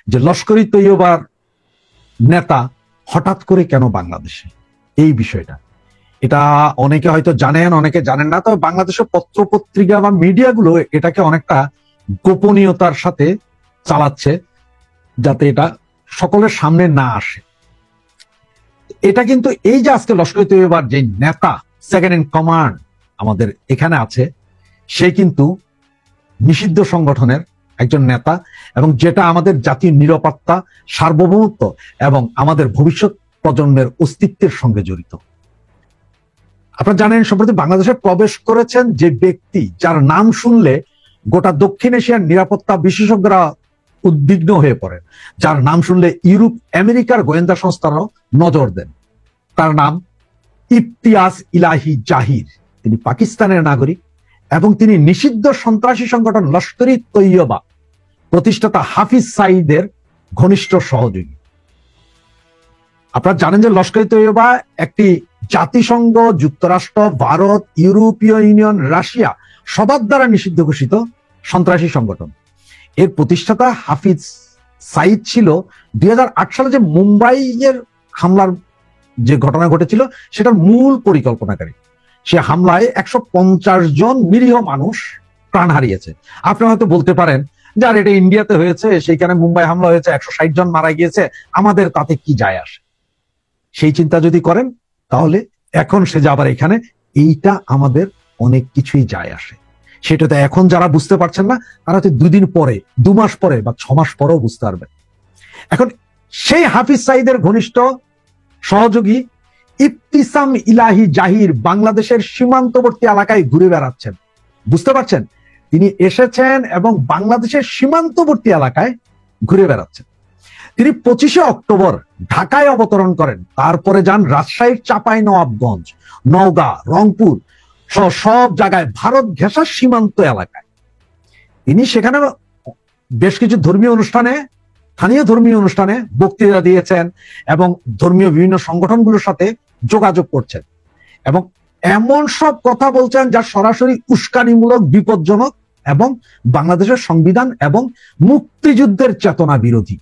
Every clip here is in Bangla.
যে লস্করি তৈয়বার নেতা হঠাৎ করে কেন বাংলাদেশে, এই বিষয়টা এটা অনেকে হয়তো জানেন, অনেকে জানেন না। তবে বাংলাদেশের পত্র পত্রিকা বা মিডিয়াগুলো এটাকে অনেকটা গোপনীয়তার সাথে চালাচ্ছে, যাতে এটা সকলের সামনে না আসে। এটা কিন্তু এই যে আজকে লস্কর তৈয়বার যে নেতা সেকেন্ড ইন কমান্ড আমাদের এখানে আছে, সে কিন্তু নিষিদ্ধ সংগঠনের একজন নেতা, এবং যেটা আমাদের জাতীয় নিরাপত্তা, সার্বভৌমত্ব এবং আমাদের ভবিষ্যৎ প্রজন্মের অস্তিত্বের সঙ্গে জড়িত। আপনারা জানেন, সম্প্রতি বাংলাদেশে প্রবেশ করেছেন যে ব্যক্তি, যার নাম শুনলে গোটা দক্ষিণ এশিয়ার নিরাপত্তা বিশেষজ্ঞরা উদ্বিগ্ন হয়ে পড়েন, যার নাম শুনলে ইউরোপ আমেরিকার গোয়েন্দা সংস্থারাও নজর দেন। তার নাম ইফতিয়াজ ইলাহি জাহির। তিনি পাকিস্তানের নাগরিক এবং তিনি নিষিদ্ধ সন্ত্রাসী সংগঠন লস্করি তৈয়বা প্রতিষ্ঠাতা হাফিজ সাইদের ঘনিষ্ঠ সহযোগী। আপনারা জানেন যে লস্করি তৈয়বা একটি জাতিসংঘ, যুক্তরাষ্ট্র, ভারত, ইউরোপীয় ইউনিয়ন, রাশিয়া সবার দ্বারা নিষিদ্ধ ঘোষিত সন্ত্রাসী সংগঠন। এর প্রতিষ্ঠাতা হাফিজ সাইদ ছিল 2008 সালে যে মুম্বাইয়ের হামলার যে ঘটনা ঘটেছিল সেটার মূল পরিকল্পনাকারী। সে হামলায় 150 জন নিরীহ মানুষ প্রাণ হারিয়েছে। আপনি হয়তো বলতে পারেন যে আর এটা ইন্ডিয়াতে হয়েছে, সেইখানে মুম্বাই হামলা হয়েছে, 160 জন মারা গিয়েছে, আমাদের তাতে কি যায় আসে। সেই চিন্তা যদি করেন তাহলে এখন সে যাবার এখানে, এইটা আমাদের অনেক কিছুই যায় আসে। সেটা তো এখন যারা বুঝতে পারছেন না, তারা তো 2 দিন পরে, 2 মাস পরে বা 6 মাস পরেও বুঝতে পারবেন। এখন সেই হাফিজ সাইদের ঘনিষ্ঠ সহযোগী ইফতিসাম ইলাহি জাহির বাংলাদেশের সীমান্তবর্তী এলাকায় ঘুরে বেড়াচ্ছেন। বুঝতে পারছেন, তিনি এসেছেন এবং বাংলাদেশের সীমান্তবর্তী এলাকায় ঘুরে বেড়াচ্ছেন। তিনি 25শে অক্টোবর ঢাকায় অবতরণ করেন, তারপরে যান রাজশাহীর চাঁপাইনবাবগঞ্জ, নওগাঁ, রংপুর সহ সব জায়গায় ভারত ঘেঁষা সীমান্ত এলাকায়। তিনি সেখানে বেশ কিছু ধর্মীয় অনুষ্ঠানে, স্থানীয় ধর্মীয় অনুষ্ঠানে বক্তৃতা দিয়েছেন এবং ধর্মীয় বিভিন্ন সংগঠনগুলোর সাথে যোগাযোগ করছেন এবং এমন সব কথা বলছেন যা সরাসরি উস্কানিমূলক, বিপজ্জনক এবং বাংলাদেশের সংবিধান এবং মুক্তিযুদ্ধের চেতনা বিরোধী।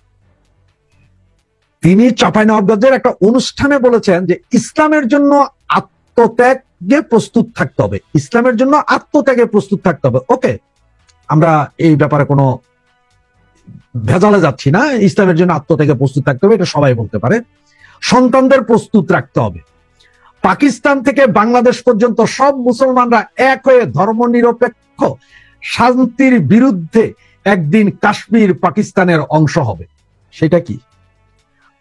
তিনি চাঁপাইনবাবগঞ্জের একটা অনুষ্ঠানে বলেছেন যে ইসলামের জন্য আত্মত্যাগে প্রস্তুত থাকতে হবে, ইসলামের জন্য আত্মত্যাগে প্রস্তুত থাকতে হবে। ওকে, আমরা এই ব্যাপারে কোনো ভেজালে যাচ্ছি না, ইসলামের জন্য আত্মত্যাগে প্রস্তুত থাকতে হবে, এটা সবাই বলতে পারে। সন্তানদের প্রস্তুত রাখতে হবে। পাকিস্তান থেকে বাংলাদেশ পর্যন্ত সব মুসলমানরা এক হয়ে ধর্মনিরপেক্ষ শান্তির বিরুদ্ধে একদিন কাশ্মীর পাকিস্তানের অংশ হবে। সেটা কি?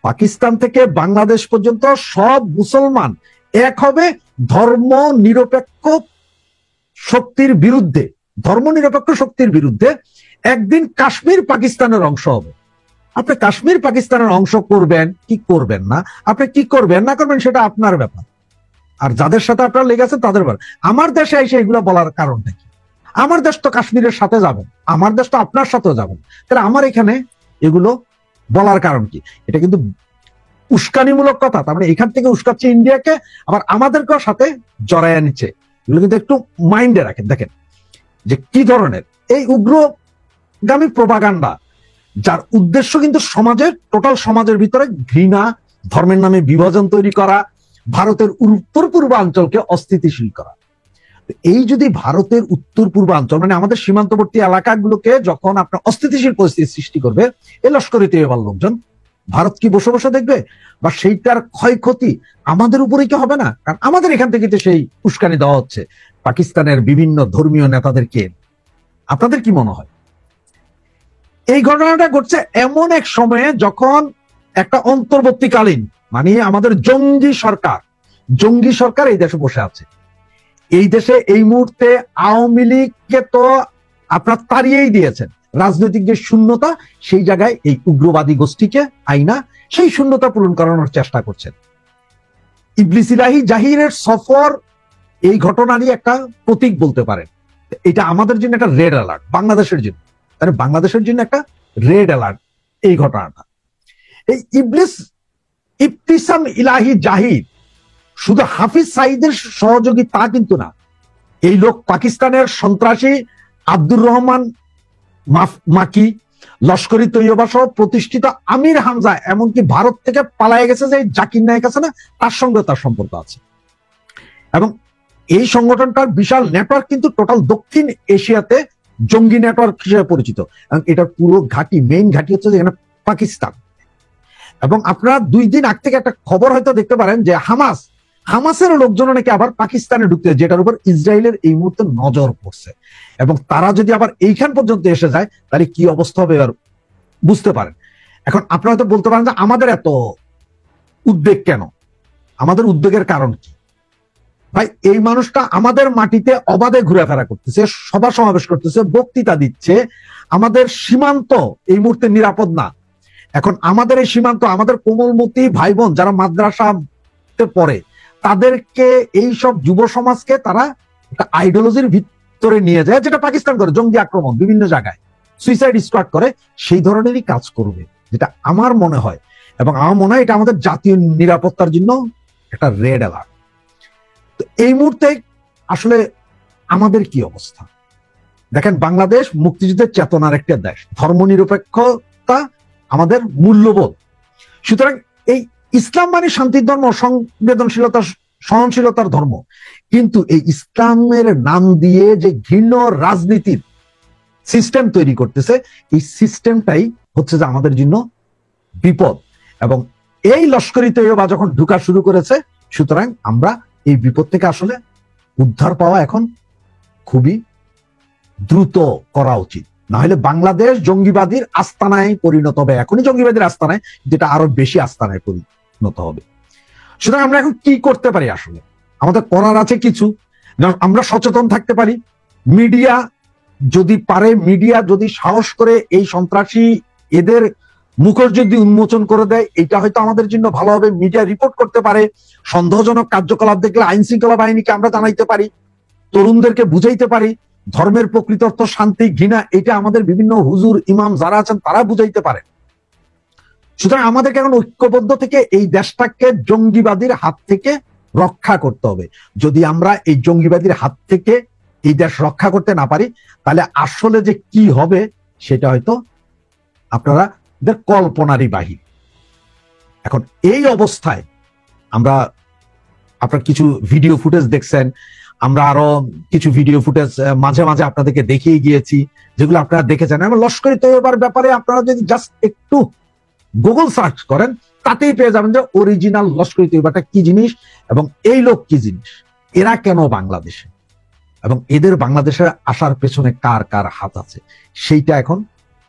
পাকিস্তান থেকে বাংলাদেশ পর্যন্ত সব মুসলমান এক হবে ধর্ম নিরপেক্ষ শক্তির বিরুদ্ধে, ধর্মনিরপেক্ষ শক্তির বিরুদ্ধে একদিন কাশ্মীর পাকিস্তানের অংশ হবে। আপনি কাশ্মীর পাকিস্তানের অংশ করবেন কি করবেন না, আপনি কি করবেন না করবেন সেটা আপনার ব্যাপার, আর যাদের সাথে আপনারা লেগে আছেন তাদের ব্যাপার। আমার দেশে এসে এগুলো বলার কারণটা কি? আমার দেশ তো কাশ্মীরের সাথে যাবেন, আমার দেশ তো আপনার সাথেও যাবেন, তাহলে আমার এখানে এগুলো বলার কারণ কি? এটা কিন্তু উস্কানিমূলক কথা। তার মানে এখান থেকে উস্কাচ্ছে ইন্ডিয়াকে, আবার আমাদেরকেও সাথে জড়াইয়া নিচ্ছে। এগুলো কিন্তু একটু মাইন্ডে রাখেন, দেখেন যে কি ধরনের এই উগ্রগামী প্রপাগান্ডা, যার উদ্দেশ্য কিন্তু সমাজের, টোটাল সমাজের ভিতরে ঘৃণা, ধর্মের নামে বিভাজন তৈরি করা, ভারতের উত্তর পূর্বাঞ্চলকে অস্থিতিশীল করা। এই যদি ভারতের উত্তর পূর্বাঞ্চল মানে আমাদের সীমান্তবর্তী এলাকাগুলোকে যখন আপনার অস্থিতিশীল পরিস্থিতি সৃষ্টি করবে, এই লস্করি তৈয়বার লোকজন, ভারত কি বসে বসে দেখবে? বা সেইটার ক্ষয়ক্ষতি আমাদের উপরেই কি হবে না? কারণ আমাদের এখান থেকে তো সেই উস্কানি দেওয়া হচ্ছে পাকিস্তানের বিভিন্ন ধর্মীয় নেতাদেরকে। আপনাদের কি মনে হয়? এই ঘটনাটা ঘটছে এমন এক সময়ে যখন একটা অন্তর্বর্তীকালীন মানে আমাদের জঙ্গি সরকার এই দেশে বসে আছে। এই দেশে এই মুহূর্তে আওয়ামী লীগকে তো আপনার তাড়িয়েই দিয়েছেন। রাজনৈতিক যে শূন্যতা, সেই জায়গায় এই উগ্রবাদী গোষ্ঠীকে আইনা সেই শূন্যতা পূরণ করানোর চেষ্টা করছেন। ইবলিস ইলাহি জাহিরের সফর এই ঘটনারই একটা প্রতীক বলতে পারেন। এটা আমাদের জন্য একটা রেড অ্যালার্ট, বাংলাদেশের জন্য, মানে বাংলাদেশের জন্য একটা রেড অ্যালার্ট এই ঘটনাটা। এই ইফতিসাম ইলাহি জাহির শুধু হাফিজ সাইদের সহযোগী তা কিন্তু না। এই লোক পাকিস্তানের সন্ত্রাসী আব্দুর রহমান মাকি, লস্করি তৈয়বা সহ প্রতিষ্ঠিত আমির হামজা এমনকি ভারত থেকে পালায়ে গেছে, যে জাকির নায়েক আছে না, তার সঙ্গে তার সম্পর্ক আছে। এবং এই সংগঠনটার বিশাল নেটওয়ার্ক কিন্তু টোটাল দক্ষিণ এশিয়াতে জঙ্গি নেটওয়ার্ক হিসেবে পরিচিত। এবং এটার পুরো ঘাঁটি, মেইন ঘাঁটি হচ্ছে যেখানে পাকিস্তান। এবং আপনারা 2 দিন আগ থেকে একটা খবর হয়তো দেখতে পারেন যে হামাসের লোকজন নাকি আবার পাকিস্তানে ঢুকতে, যেটার উপর ইসরায়েলের এই মুহূর্তে নজর পড়ছে। এবং তারা যদি আবার এইখান পর্যন্ত এসে যায় তাহলে কি অবস্থা হবে আর বুঝতে পারেন। এখন আপনারা হয়তো বলতে পারেন যে আমাদের এত উদ্বেগ কেন, আমাদের উদ্বেগের কারণ কি? ভাই, এই মানুষটা আমাদের মাটিতে অবাধে ঘুরেফেরা করতেছে, সভা সমাবেশ করতেছে, বক্তৃতা দিচ্ছে। আমাদের সীমান্ত এই মুহূর্তে নিরাপদ না। এখন আমাদের এই সীমান্ত, আমাদের কোমলমতি ভাই বোন যারা মাদ্রাসাতে পড়ে, তাদেরকে এই সব যুব সমাজকে তারা একটা আইডিওলজির ভিতরে নিয়ে যায়, যেটা পাকিস্তান করে, জঙ্গি আক্রমণ বিভিন্ন জায়গায়, সুইসাইড স্কোয়াড করে, সেই ধরনেরই কাজ করবে, যেটা আমার মনে হয়। এবং আমার মনে হয় এটা আমাদের জাতীয় নিরাপত্তার জন্য একটা রেড অ্যালার্ট। তো এই মুহূর্তে আসলে আমাদের কি অবস্থা দেখেন, বাংলাদেশ মুক্তিযুদ্ধের চেতনার একটা দেশ, ধর্মনিরপেক্ষতা আমাদের মূল্যবোধ। সুতরাং এই ইসলাম মানে শান্তির ধর্ম, সংবেদনশীলতা, সহনশীলতার ধর্ম। কিন্তু এই ইসলামের নাম দিয়ে যে ঘৃণ্য রাজনীতির সিস্টেম তৈরি করতেছে, এই সিস্টেমটাই হচ্ছে যে আমাদের জন্য বিপদ। এবং এই লস্করি তৈয়বা যখন ঢুকা শুরু করেছে, সুতরাং আমরা এই বিপদ থেকে আসলে উদ্ধার পাওয়া এখন খুবই দ্রুত করা উচিত। না হলে বাংলাদেশ জঙ্গিবাদীর আস্তানায় পরিণত হবে। এখনই জঙ্গিবাদীর আস্তানায়, যেটা আরো বেশি আস্তানায় পরিণত হবে। সুতরাং আমরা এখন কি করতে পারি? আসলে আমাদের করার আছে কিছু। আমরা সচেতন থাকতে পারি। মিডিয়া যদি পারে, মিডিয়া যদি সাহস করে এই সন্ত্রাসী এদের মুখোশ যদি উন্মোচন করে দেয়, এটা হয়তো আমাদের জন্য ভালো হবে। মিডিয়া রিপোর্ট করতে পারে, সন্দেহজনক কার্যকলাপ দেখলে আইন শৃঙ্খলা বাহিনীকে আমরা জানাইতে পারি, তরুণদেরকে বুঝাইতে পারি ধর্মের প্রকৃত অর্থ শান্তি, ঘৃণা, এটা আমাদের বিভিন্ন হুজুর ইমাম যারা আছেন তারা বুঝাইতে পারে। সুতরাং আমাদেরকে এখন ঐক্যবদ্ধ থেকে এই দেশটাকে জঙ্গিবাদীর হাত থেকে রক্ষা করতে হবে। যদি আমরা এই জঙ্গিবাদীর হাত থেকে এই দেশ রক্ষা করতে না পারি, তাহলে আসলে যে কি হবে সেটা হয়তো আপনারা কল্পনারই বাহির। এখন এই অবস্থায় আমরা, আপনার কিছু ভিডিও ফুটেজ দেখছেন, আমরা আরো কিছু ভিডিও ফুটেজ মাঝে মাঝে আপনাদেরকে দেখিয়ে গিয়েছি, যেগুলো আপনারা দেখেছেন। এবং লস্করি তৈয়বার ব্যাপারে আপনারা যদি জাস্ট একটু গুগল সার্চ করেন, তাতেই পেয়ে যাবেন যে অরিজিনাল লস্করি তৈয়বাটা কি জিনিস এবং এই লোক কি জিনিস, এরা কেন বাংলাদেশে, এবং এদের বাংলাদেশে আসার পেছনে কার কার হাত আছে, সেইটা এখন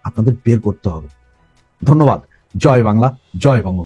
আপনাদের বের করতে হবে। ধন্যবাদ। জয় বাংলা, জয় বঙ্গ।